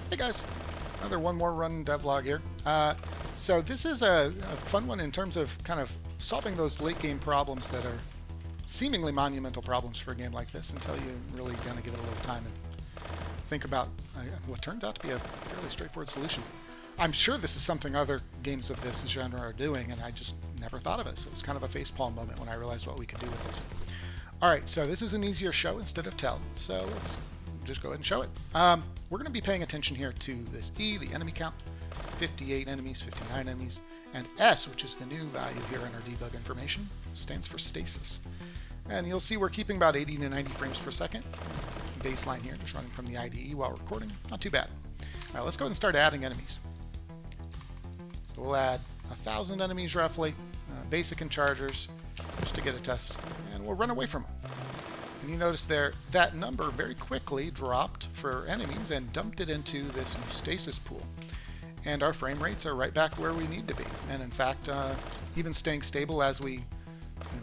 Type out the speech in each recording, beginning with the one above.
Hey guys, another One More Run Devlog here. So this is a fun one in terms of kind of solving those late game problems that are seemingly monumental problems for a game like this until you really kind of give it a little time and think about what turns out to be a fairly straightforward solution. I'm sure this is something other games of this genre are doing, and I just never thought of it. So it was kind of a facepalm moment when I realized what we could do with this. All right, so this is an easier show instead of tell. So let's just go ahead and show it. We're going to be paying attention here to this E, the enemy count, 58 enemies, 59 enemies, and S, which is the new value here in our debug information, stands for stasis. And you'll see we're keeping about 80 to 90 frames per second. Baseline here, just running from the IDE while recording. Not too bad. All right, let's go ahead and start adding enemies. So we'll add 1,000 enemies roughly, basic and chargers, just to get a test, and we'll run away from them. And you notice there that number very quickly dropped for enemies and dumped it into this new stasis pool. And our frame rates are right back where we need to be. And in fact, even staying stable as we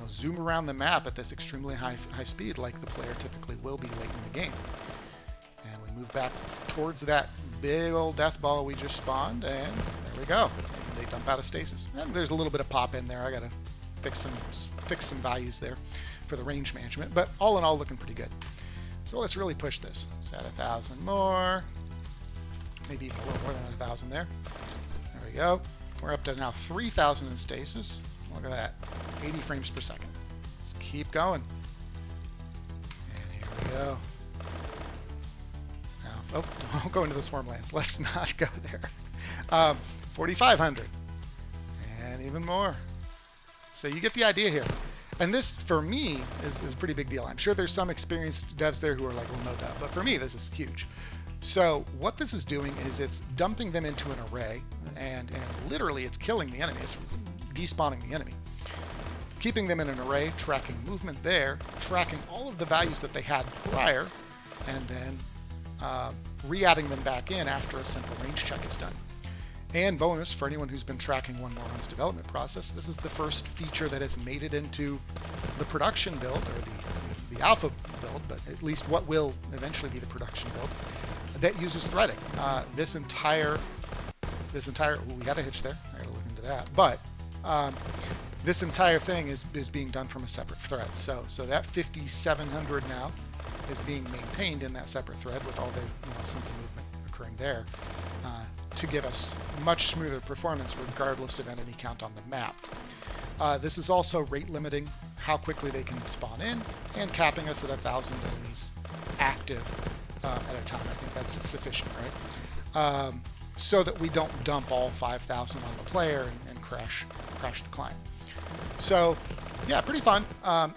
zoom around the map at this extremely high speed like the player typically will be late in the game. And we move back towards that big old death ball we just spawned, and there we go. They dump out of stasis. And there's a little bit of pop in there. I gotta fix some values there for the range management, but all in all looking pretty good. So let's really push this. Let's add 1,000 more, maybe even a little more than 1,000 there. There we go. We're up to now 3,000 in stasis. Look at that, 80 frames per second. Let's keep going. And here we go. Now, don't go into the swarmlands. Let's not go there. 4,500 and even more. So you get the idea here. And this, for me, is a pretty big deal. I'm sure there's some experienced devs there who are like, well, no doubt. But for me, this is huge. So what this is doing is it's dumping them into an array, and literally it's killing the enemy. It's despawning the enemy. Keeping them in an array, tracking movement there, tracking all of the values that they had prior, and then re-adding them back in after a simple range check is done. And bonus, for anyone who's been tracking One More Run's development process, this is the first feature that has made it into the production build, or the alpha build, but at least what will eventually be the production build, that uses threading. This entire, we had a hitch there, I gotta look into that, but this entire thing is being done from a separate thread. So that 5,700 now is being maintained in that separate thread with all the simple movement occurring there. To give us much smoother performance regardless of enemy count on the map. This is also rate limiting how quickly they can spawn in and capping us at 1,000 enemies active at a time. I think that's sufficient, right? So that we don't dump all 5,000 on the player and crash the client. So yeah, pretty fun.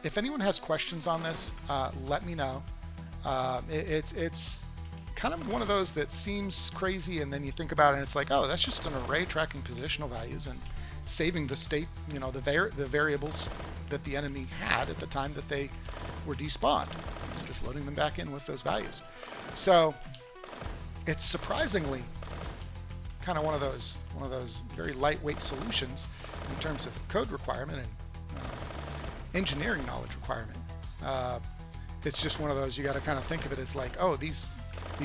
If anyone has questions on this, let me know. It's kind of one of those that seems crazy, and then you think about it and it's like, oh, that's just an array tracking positional values and saving the state, the variables that the enemy had at the time that they were despawned, just loading them back in with those values. So it's surprisingly kind of one of those very lightweight solutions in terms of code requirement and engineering knowledge requirement. It's just one of those, you got to kind of think of it as like, oh, these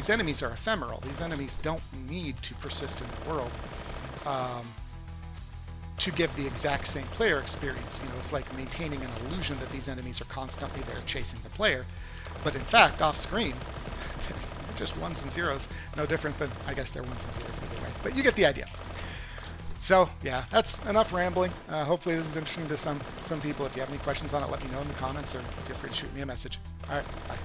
enemies are ephemeral. These enemies don't need to persist in the world to give the exact same player experience. It's like maintaining an illusion that these enemies are constantly there chasing the player. But in fact, off screen, they're just ones and zeros. No different than, I guess they're ones and zeros either way. But you get the idea. So yeah, that's enough rambling. Hopefully this is interesting to some people. If you have any questions on it, let me know in the comments or feel free to shoot me a message. All right, bye.